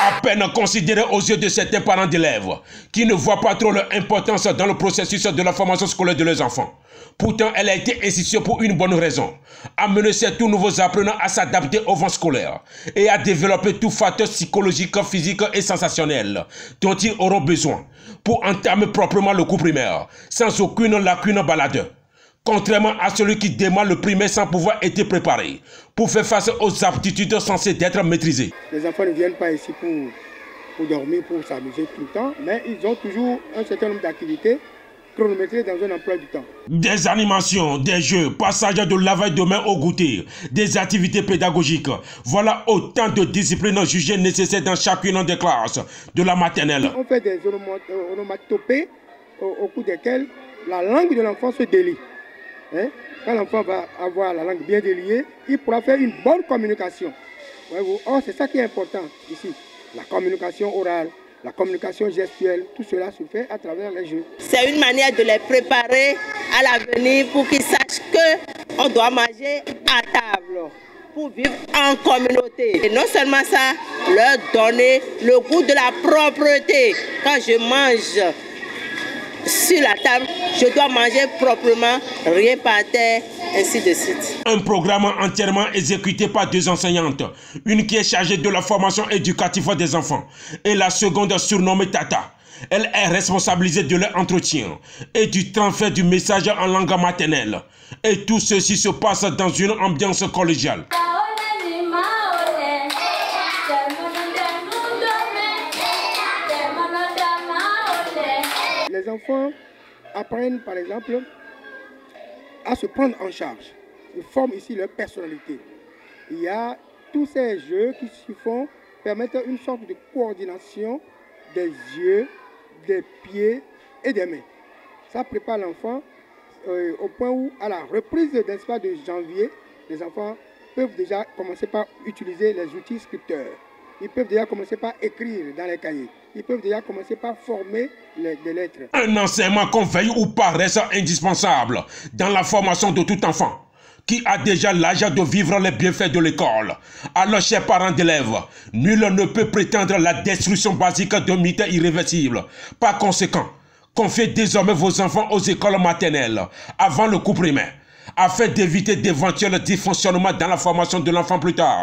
À peine considérée aux yeux de certains parents d'élèves qui ne voient pas trop leur importance dans le processus de la formation scolaire de leurs enfants. Pourtant, elle a été instituée pour une bonne raison: amener ces tout nouveaux apprenants à s'adapter au vent scolaire et à développer tout facteur psychologique, physique et sensationnel dont ils auront besoin pour entamer proprement le cours primaire sans aucune lacune baladeur. Contrairement à celui qui démarre le primaire sans pouvoir être préparé pour faire face aux aptitudes censées être maîtrisées. Les enfants ne viennent pas ici pour dormir, pour s'amuser tout le temps, mais ils ont toujours un certain nombre d'activités chronométrées dans un emploi du temps. Des animations, des jeux, passage de la veille de main au goûter, des activités pédagogiques. Voilà autant de disciplines jugées nécessaires dans chacune des classes de la maternelle. On fait des onomatopées au cours desquelles la langue de l'enfant se délie. Quand l'enfant va avoir la langue bien déliée, il pourra faire une bonne communication. Or, c'est ça qui est important ici. La communication orale, la communication gestuelle, tout cela se fait à travers les jeux. C'est une manière de les préparer à l'avenir pour qu'ils sachent qu'on doit manger à table, pour vivre en communauté. Et non seulement ça, leur donner le goût de la propreté. Quand je mange sur la table, je dois manger proprement, rien par terre, ainsi de suite. Un programme entièrement exécuté par deux enseignantes, une qui est chargée de la formation éducative des enfants et la seconde surnommée Tata. Elle est responsabilisée de leur entretien et du transfert du message en langue maternelle. Et tout ceci se passe dans une ambiance collégiale. Les enfants apprennent par exemple à se prendre en charge. Ils forment ici leur personnalité. Il y a tous ces jeux qui s'y font permettre une sorte de coordination des yeux, des pieds et des mains. Ça prépare l'enfant au point où, à la reprise de janvier, les enfants peuvent déjà commencer par utiliser les outils scripteurs. Ils peuvent déjà commencer par écrire dans les cahiers. Ils peuvent déjà commencer par former des lettres. Un enseignement qu'on veuille ou pas reste indispensable dans la formation de tout enfant qui a déjà l'âge de vivre les bienfaits de l'école. Alors, chers parents d'élèves, nul ne peut prétendre la destruction basique d'un mythe irréversible. Par conséquent, confiez désormais vos enfants aux écoles maternelles avant le cours primaire, afin d'éviter d'éventuels dysfonctionnements dans la formation de l'enfant plus tard.